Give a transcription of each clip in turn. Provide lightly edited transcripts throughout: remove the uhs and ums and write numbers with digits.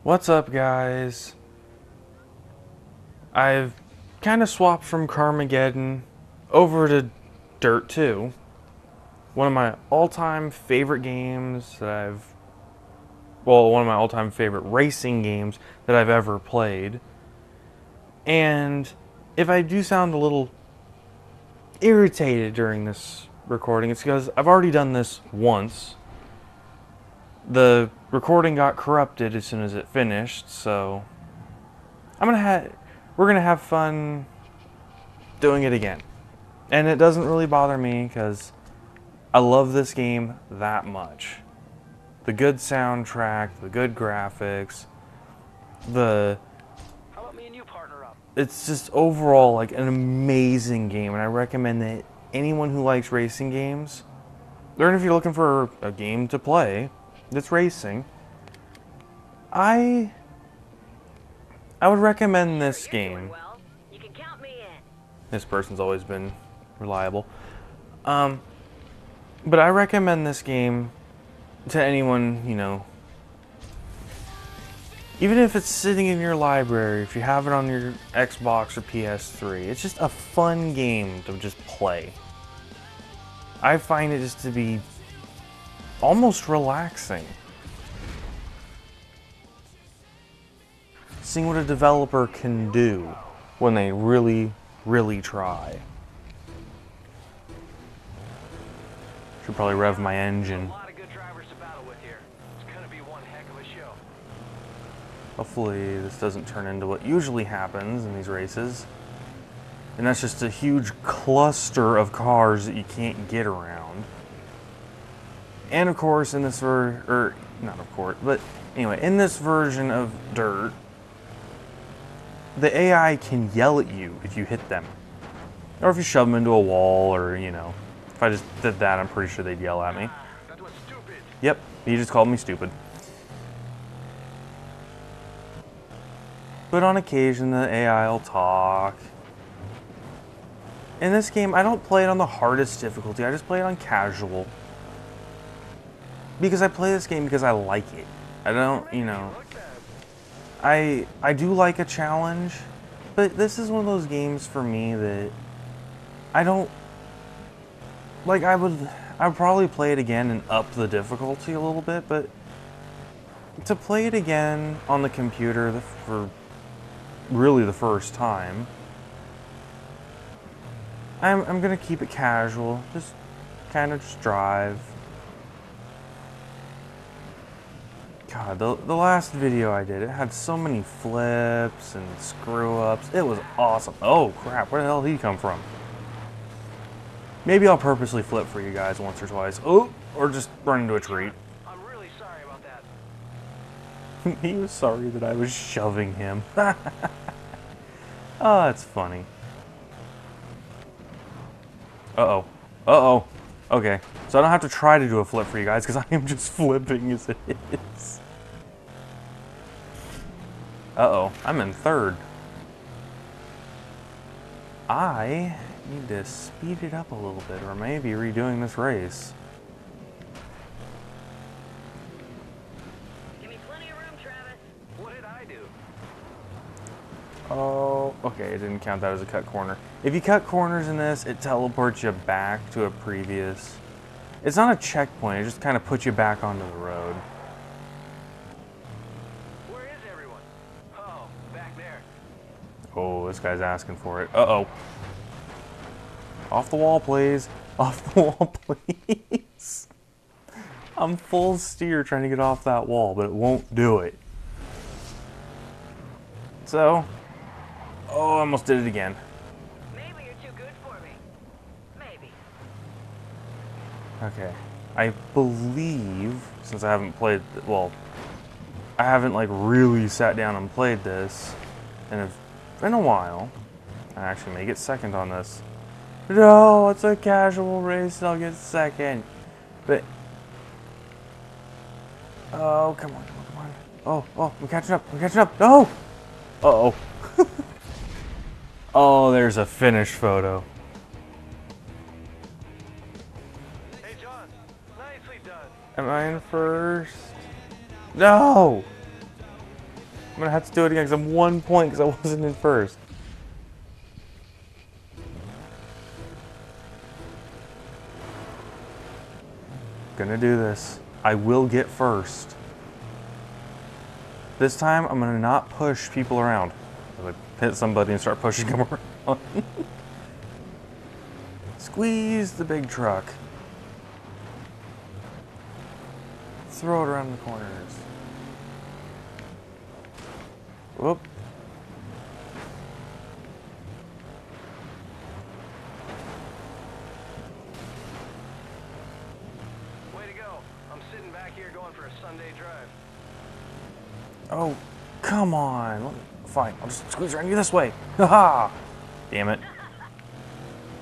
What's up, guys? I've kind of swapped from Carmageddon over to Dirt 2. One of my all-time favorite games that one of my all-time favorite racing games that I've ever played. And if I do sound a little irritated during this recording, it's because I've already done this once. The recording got corrupted as soon as it finished, so we're gonna have fun doing it again. And it doesn't really bother me because I love this game that much. The good soundtrack, the good graphics, How about me and you partner up? It's just overall like an amazing game, and I recommend that anyone who likes racing games, or if you're looking for a game to play that's racing, I would recommend this game. Well, you can count me in. This person's always been reliable. But I recommend this game to anyone, even if it's sitting in your library, if you have it on your Xbox or PS3. It's just a fun game to just play. I find it just to be almost relaxing. Seeing what a developer can do when they really, really try. Should probably rev my engine. A lot of good drivers to battle with here. It's gonna be one heck of a show. Hopefully this doesn't turn into what usually happens in these races. And that's just a huge cluster of cars that you can't get around. And of course in this in this version of Dirt, the AI can yell at you if you hit them. Or if you shove them into a wall, or, if I just did that, I'm pretty sure they'd yell at me. That was stupid. Yep, he just called me stupid. But on occasion, the AI will talk. In this game, I don't play it on the hardest difficulty, I just play it on casual. Because I play this game because I like it. I don't, I do like a challenge, but this is one of those games for me that I don't like. I'd probably play it again and up the difficulty a little bit, but to play it again on the computer for really the first time, I'm gonna keep it casual, just kind of just drive. God, the last video I did, it had so many flips and screw-ups. It was awesome. Oh, crap. Where the hell did he come from? Maybe I'll purposely flip for you guys once or twice. Oh, or just run into a tree. I'm really sorry about that. He was sorry that I was shoving him. Oh, that's funny. Uh-oh. Uh-oh. Okay, so I don't have to try to do a flip for you guys because I am just flipping as it is. Uh-oh, I'm in third. I need to speed it up a little bit, or maybe redoing this race. Give me plenty of room, Travis. What did I do? Oh, okay, it didn't count that as a cut corner. If you cut corners in this, it teleports you back to a previous... It's not a checkpoint, it just kind of puts you back onto the road. Where is everyone? Oh, back there. Oh, this guy's asking for it. Uh-oh. Off the wall, please. Off the wall, please. I'm full steer trying to get off that wall, but it won't do it. So... Oh, I almost did it again. Maybe you're too good for me. Maybe. Okay. I believe, since I haven't played... Well, I haven't, really sat down and played this in a while. I actually may get second on this. No, it's a casual race and I'll get second. But... Oh, come on, come on. Oh, I'm catching up, No! Uh-oh. Oh, there's a finished photo. Hey, John. Nicely done. Am I in first? No! I'm gonna have to do it again because I'm 1 point because I wasn't in first. Gonna do this. I will get first. This time, I'm gonna not push people around. I hit somebody and start pushing them around. Squeeze the big truck. Throw it around the corners. Whoop. Way to go. I'm sitting back here going for a Sunday drive. Oh, come on. Fine, I'll just squeeze around you this way. Haha. Damn it.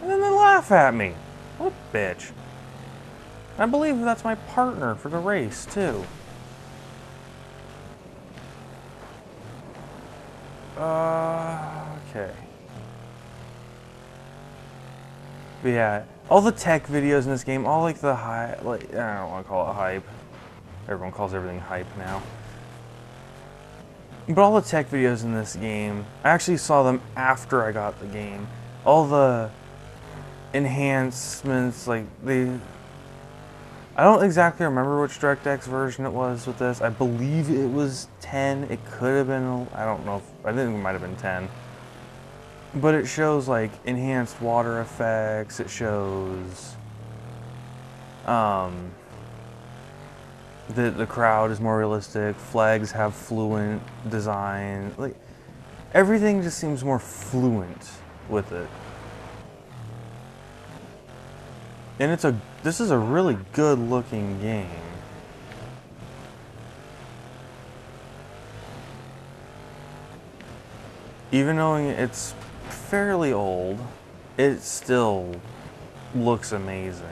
And then they laugh at me. What a bitch. I believe that's my partner for the race, too. Okay. But yeah, all the tech videos in this game, all like the I don't want to call it hype. Everyone calls everything hype now. But all the tech videos in this game, I actually saw them after I got the game. All the enhancements, like I don't exactly remember which DirectX version it was with this. I believe it was 10. It could have been, I don't know, I think it might have been 10. But it shows like enhanced water effects. It shows the crowd is more realistic. Flags have fluent design. Like everything just seems more fluent with it. And this is a really good looking game. Even knowing it's fairly old, it still looks amazing.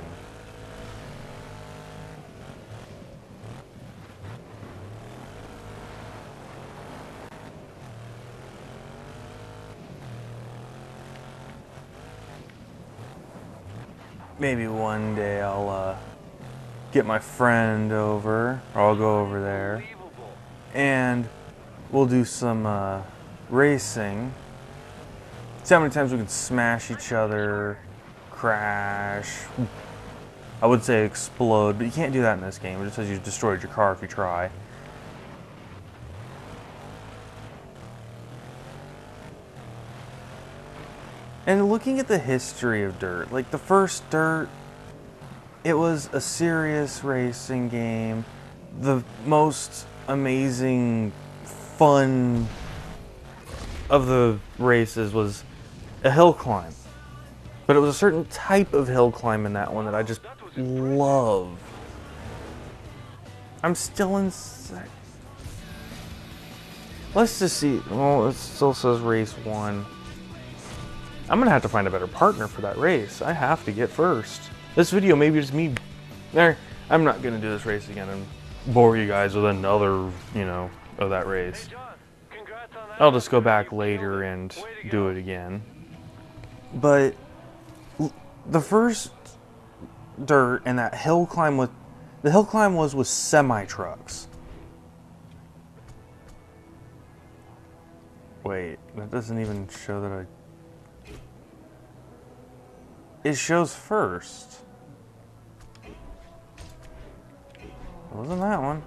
Maybe one day I'll get my friend over, or I'll go over there, and we'll do some racing. See how many times we can smash each other, crash. I would say explode, but you can't do that in this game. It just says you destroyed your car if you try. And looking at the history of Dirt, like the first Dirt, it was a serious racing game. The most amazing fun of the races was a hill climb. But it was a certain type of hill climb in that one that I just love. I'm still in. Let's just see. Well, it still says race 1. I'm gonna have to find a better partner for that race. I have to get first. This video may be just me. There, I'm not gonna do this race again and bore you guys with another, of that race. Hey, John, congrats on that. I'll just go back later and do it again. But the first Dirt and that hill climb was with semi trucks. Wait, that doesn't even show that It shows first. It wasn't that one.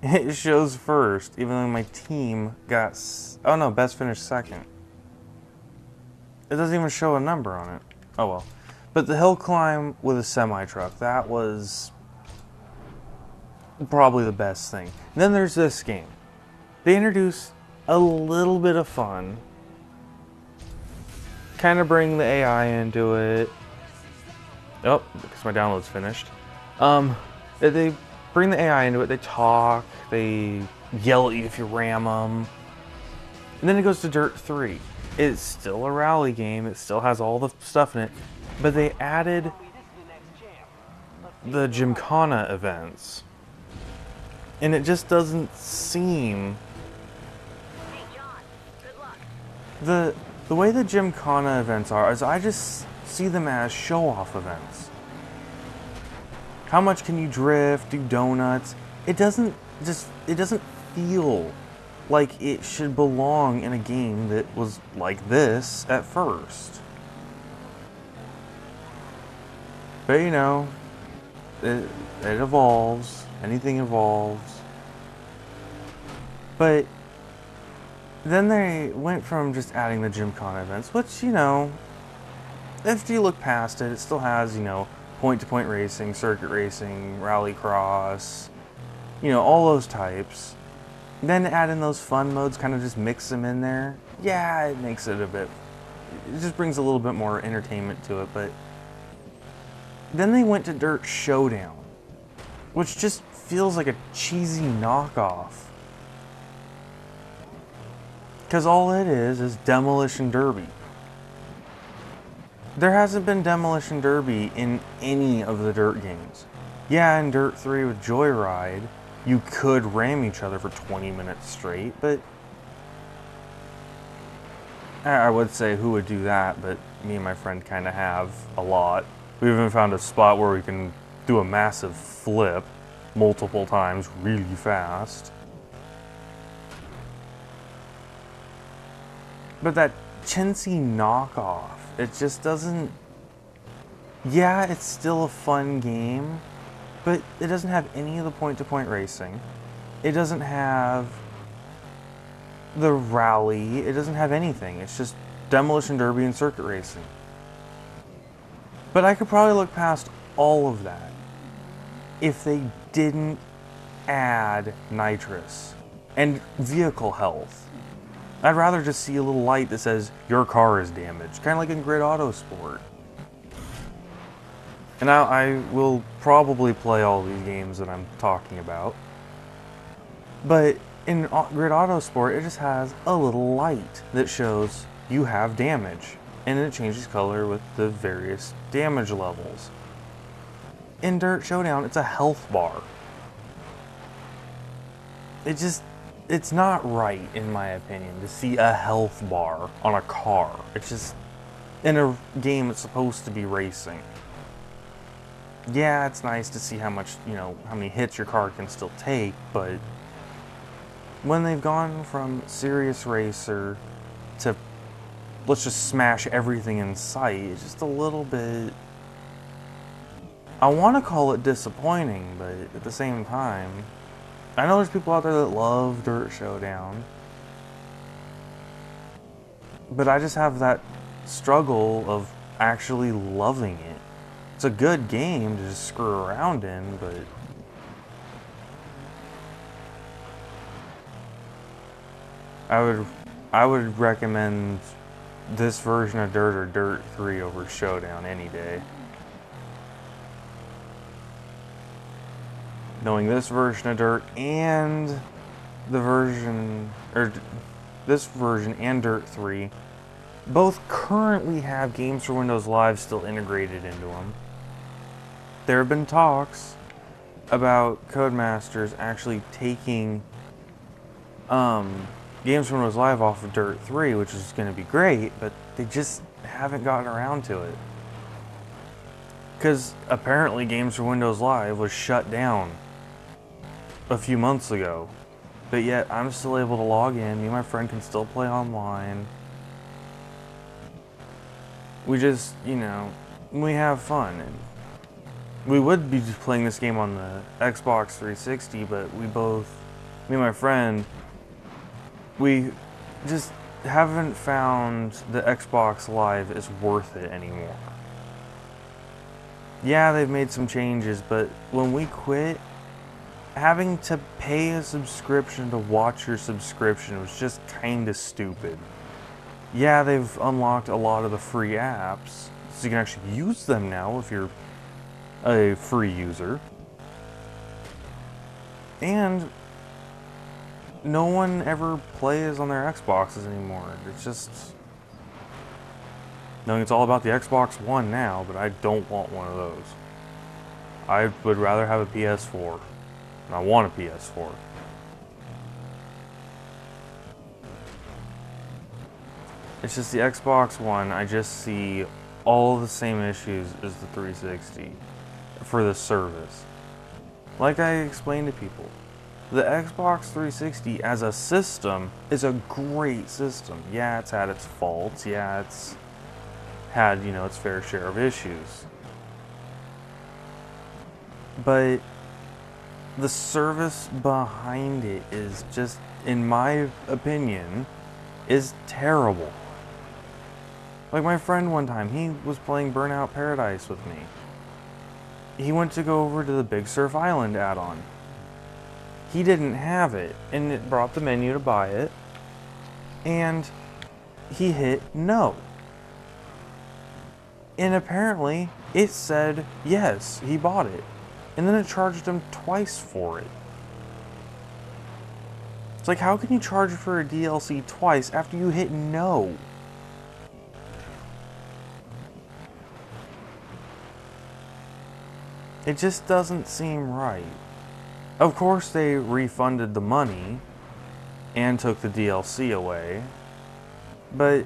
It shows first, even though my team got... Oh no, best finished second. It doesn't even show a number on it. Oh well. But the hill climb with a semi-truck, that was probably the best thing. And then there's this game. They introduced a little bit of fun. Kind of bring the AI into it. Oh, because my download's finished. They bring the AI into it. They talk. They yell at you if you ram them. And then it goes to Dirt 3. It's still a rally game. It still has all the stuff in it. But they added the Gymkhana events. And it just doesn't seem... Hey John, good luck. The way the Gymkhana events are is I just see them as show-off events. How much can you drift, do donuts? It doesn't feel like it should belong in a game that was like this at first. But you know, it evolves. Anything evolves. But then they went from just adding the Gymkhana events, which, you know, if you look past it, it still has, you know, point-to-point racing, circuit racing, rallycross, you know, all those types. Then add in those fun modes, kind of just mix them in there. Yeah, it makes it a bit, it just brings a little bit more entertainment to it, but then they went to Dirt Showdown, which just feels like a cheesy knockoff. Because all it is Demolition Derby. There hasn't been Demolition Derby in any of the Dirt games. Yeah, in Dirt 3 with Joyride, you could ram each other for 20 minutes straight, but I would say who would do that, but me and my friend kind of have a lot. We even found a spot where we can do a massive flip multiple times really fast. But that chintzy knockoff, it just doesn't... Yeah, it's still a fun game, but it doesn't have any of the point-to-point racing. It doesn't have the rally. It doesn't have anything. It's just Demolition Derby and circuit racing. But I could probably look past all of that if they didn't add nitrous and vehicle health. I'd rather just see a little light that says your car is damaged, kind of like in Grid Autosport. And now I will probably play all these games that I'm talking about. But in Grid Autosport, it just has a little light that shows you have damage. And it changes color with the various damage levels. In Dirt Showdown, it's a health bar. It's not right, in my opinion, to see a health bar on a car. It's just, in a game that's supposed to be racing. Yeah, it's nice to see how much, you know, how many hits your car can still take, but when they've gone from serious racer to let's just smash everything in sight, it's just a little bit... I want to call it disappointing, but at the same time, I know there's people out there that love Dirt Showdown, but I just have that struggle of actually loving it. It's a good game to just screw around in, but I would recommend this version of Dirt or Dirt 3 over Showdown any day. Knowing this version of Dirt and the version, or this version and Dirt 3 both currently have Games for Windows Live still integrated into them. There have been talks about Codemasters actually taking Games for Windows Live off of Dirt 3, which is going to be great, but they just haven't gotten around to it. Because apparently Games for Windows Live was shut down a few months ago, but yet I'm still able to log in. Me and my friend can still play online. We just, you know, we have fun. And we would be just playing this game on the Xbox 360, but we both, me and my friend, we just haven't found the Xbox Live is worth it anymore. Yeah, they've made some changes, but when we quit, having to pay a subscription to watch your subscription was just kind of stupid. Yeah, they've unlocked a lot of the free apps, so you can actually use them now if you're a free user. And no one ever plays on their Xboxes anymore. It's just... knowing it's all about the Xbox One now, but I don't want one of those. I would rather have a PS4. And I want a PS4. It's just the Xbox One, I just see all the same issues as the 360 for the service. Like I explained to people, The Xbox 360 as a system is a great system. Yeah, it's had its faults. Yeah, it's had, its fair share of issues. But the service behind it is just, in my opinion, is terrible. Like my friend one time, he was playing Burnout Paradise with me. He went to go over to the Big Surf Island add-on. He didn't have it, and it brought the menu to buy it, and he hit no. And apparently, it said yes, he bought it. And then it charged him twice for it. It's like, how can you charge for a DLC twice after you hit no? It just doesn't seem right. Of course, they refunded the money and took the DLC away. But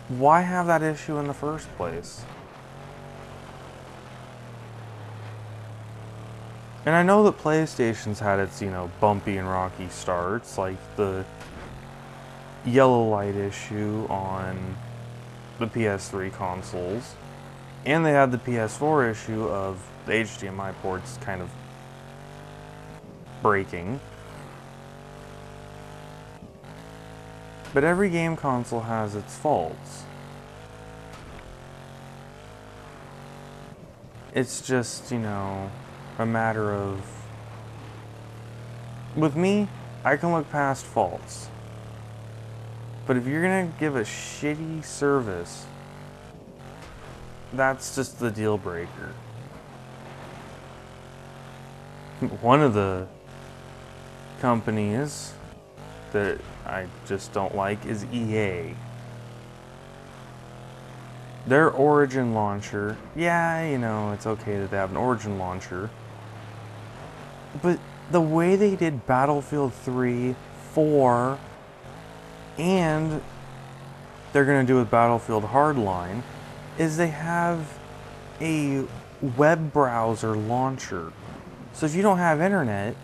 why have that issue in the first place? And I know that PlayStation's had its, bumpy and rocky starts, like the yellow light issue on the PS3 consoles. And they had the PS4 issue of the HDMI ports kind of breaking. But every game console has its faults. It's just, a matter of... With me, I can look past faults. But if you're gonna give a shitty service, that's just the deal breaker. One of the companies that I just don't like is EA. Their Origin launcher, yeah, it's okay that they have an Origin launcher. But the way they did Battlefield 3, 4, and they're going to do with Battlefield Hardline, is they have a web browser launcher. So if you don't have internet,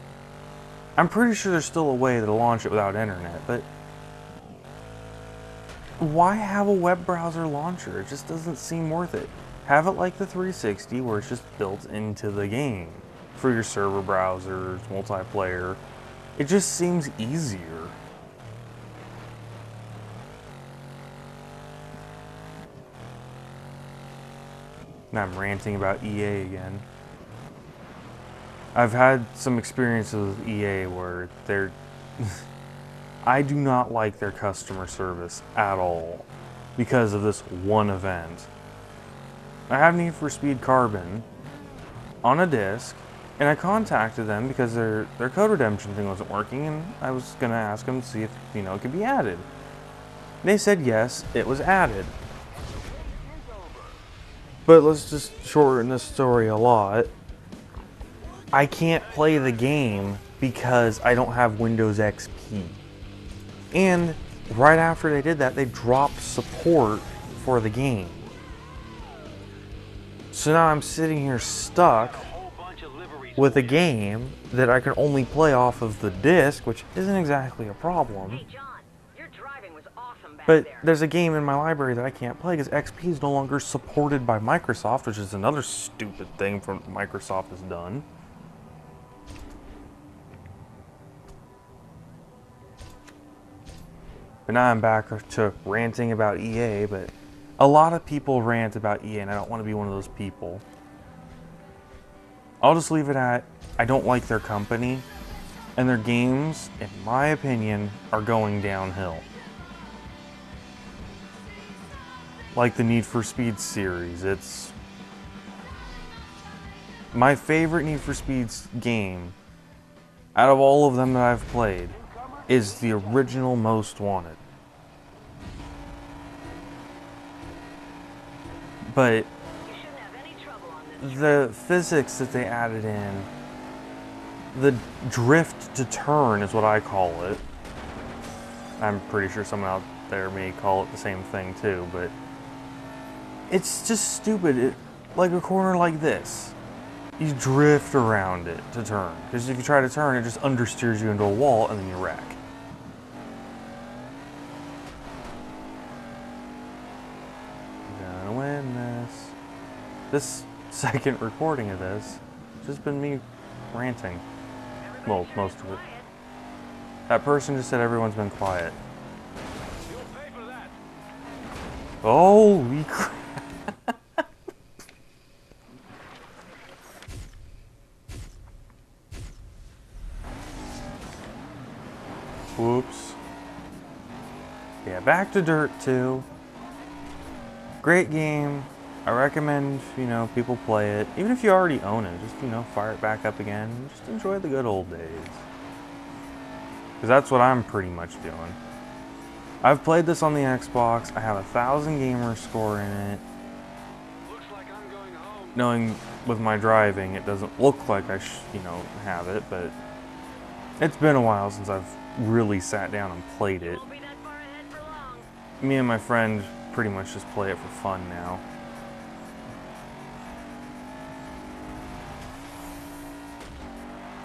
I'm pretty sure there's still a way to launch it without internet, but why have a web browser launcher? It just doesn't seem worth it. Have it like the 360 where it's just built into the game for your server browsers, multiplayer. It just seems easier. Now I'm ranting about EA again. I've had some experiences with EA where they're... I do not like their customer service at all because of this one event. I have Need for Speed Carbon on a disc, and I contacted them because their code redemption thing wasn't working, and I was going to ask them to see if, it could be added. They said yes, it was added. But let's just shorten this story a lot. I can't play the game because I don't have Windows XP. And right after they did that, they dropped support for the game. So now I'm sitting here stuck with a game that I can only play off of the disc, which isn't exactly a problem. Hey, John, your driving was awesome back But there. there's a game in my library that I can't play because XP is no longer supported by Microsoft, which is another stupid thing from Microsoft has done. But now I'm back to ranting about EA, but a lot of people rant about EA, and I don't want to be one of those people. I'll just leave it at, I don't like their company, and their games, in my opinion, are going downhill. Like the Need for Speed series, it's... my favorite Need for Speed game, out of all of them that I've played, is the original Most Wanted. But You shouldn't have any trouble on this. the physics that they added in, the drift to turn is what I call it. I'm pretty sure someone out there may call it the same thing too, but it's just stupid. Like a corner like this. you drift around it to turn. Because if you try to turn, it just understeers you into a wall and then you wreck. Gonna win this. This second recording of this has just been me ranting. Well, most of it. That person just said everyone's been quiet. You'll pay for that. Holy crap. Whoops. Yeah, back to Dirt 2. Great game. I recommend, people play it. Even if you already own it, just, fire it back up again. Just enjoy the good old days. Because that's what I'm pretty much doing. I've played this on the Xbox. I have 1,000 gamer score in it. Looks like I'm going home. Knowing with my driving, it doesn't look like I have it, but it's been a while since I've really sat down and played it. Won't be that far ahead for long. Me and my friend pretty much just play it for fun now.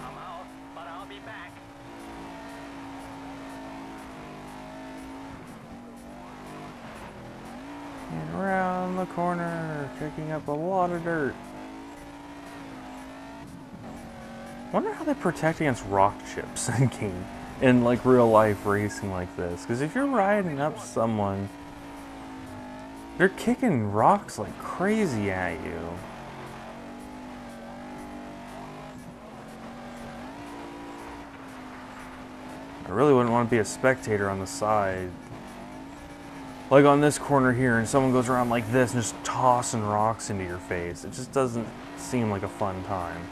I'm out, but I'll be back. And around the corner, picking up a lot of dirt. Wonder how they protect against rock chips in like real life racing like this. Because if you're riding up someone, they're kicking rocks like crazy at you. I really wouldn't want to be a spectator on the side. Like on this corner here, and someone goes around like this and just tossing rocks into your face. It just doesn't seem like a fun time.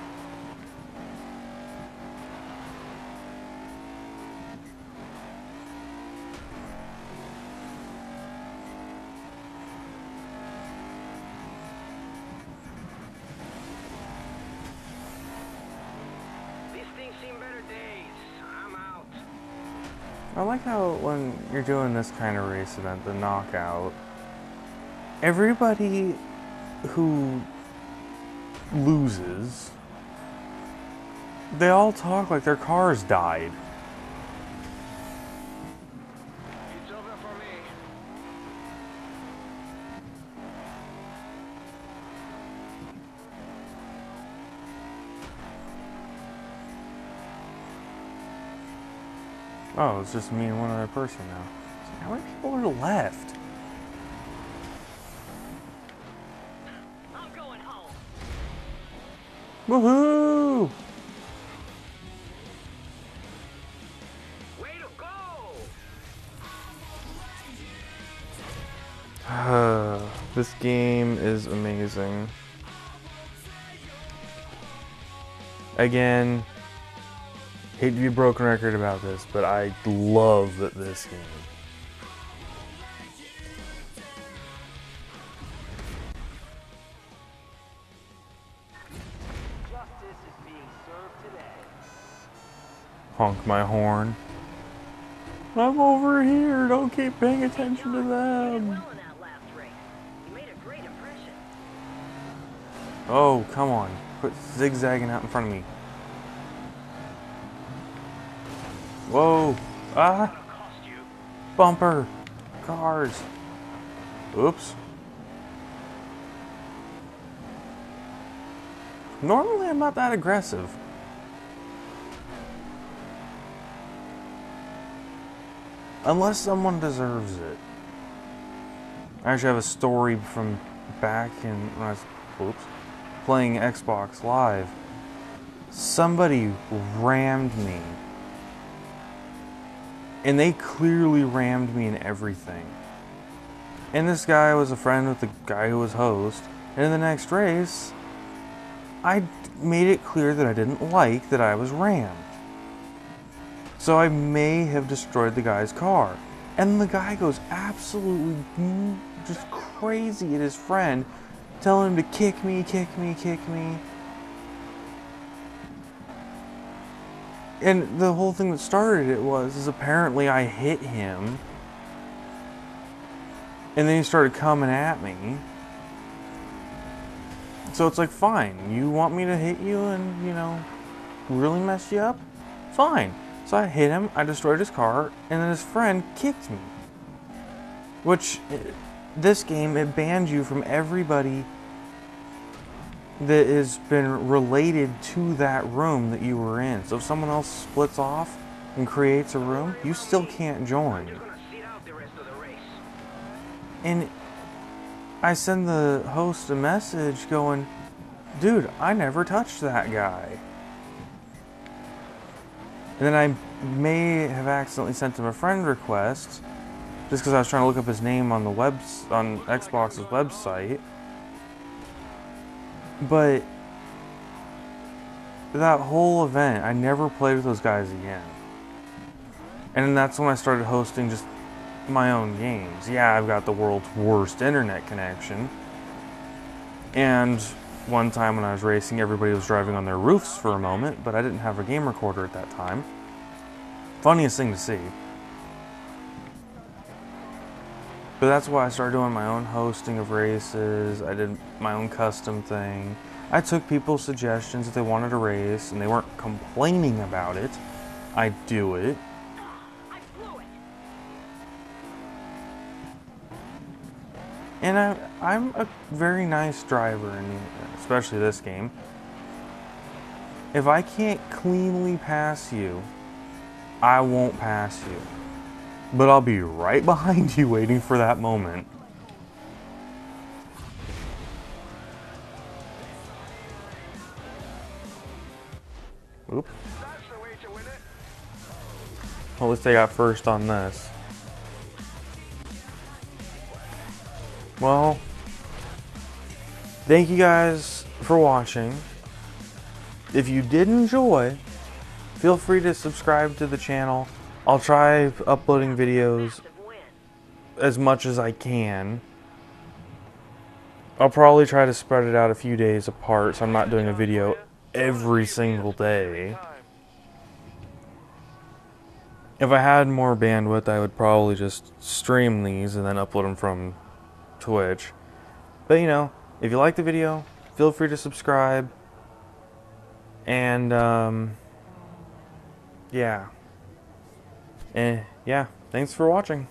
These things seem better days. I'm out. I like how when you're doing this kind of race event, the knockout, everybody who loses, they all talk like their cars died. It's over for me. Oh, it's just me and one other person now. So how many people are left? I'm going home. Woohoo! Way to go! This game is amazing. Again, hate to be a broken record about this, but I love this game. Justice is being served today. Honk my horn. I'm over here, don't keep paying attention to You did them. well in that last race. You made a great impression. Oh, come on. Quit zigzagging out in front of me. Whoa. Ah. Gonna cost you. Bumper. Cars. Oops. Normally I'm not that aggressive. Unless someone deserves it. I actually have a story from back in when I was playing Xbox Live. Somebody rammed me. And they clearly rammed me in everything. And this guy was a friend with the guy who was host. And in the next race, I made it clear that I didn't like that I was rammed. So I may have destroyed the guy's car. And the guy goes absolutely just crazy at his friend, telling him to kick me, kick me, kick me. And the whole thing that started it is apparently I hit him. And then he started coming at me. So it's like, fine, you want me to hit you and, you know, really mess you up? Fine. So I hit him, I destroyed his car, and then his friend kicked me. Which, this game, it bans you from everybody that has been related to that room that you were in. So if someone else splits off and creates a room, you still can't join. You're gonna sit out the rest of the race. And I send the host a message going, dude, I never touched that guy. And then I may have accidentally sent him a friend request just because I was trying to look up his name on the on Xbox's website. But that whole event, I never played with those guys again. And then that's when I started hosting just my own games. Yeah, I've got the world's worst internet connection. And one time when I was racing, everybody was driving on their roofs for a moment, but I didn't have a game recorder at that time. Funniest thing to see. But that's why I started doing my own hosting of races. I did my own custom thing. I took people's suggestions if they wanted to race and they weren't complaining about it. I do it. I blew it. And I'm a very nice driver, especially this game. If I can't cleanly pass you, I won't pass you. But I'll be right behind you waiting for that moment. Oop. That's the way to win it. Well, at least I got first on this. Well, thank you guys for watching. If you did enjoy, feel free to subscribe to the channel. I'll try uploading videos Massive win. as much as I can. I'll probably try to spread it out a few days apart so I'm not doing a video every single day. If I had more bandwidth, I would probably just stream these and then upload them from Twitch. But you know, if you like the video, feel free to subscribe. And yeah. Yeah, thanks for watching.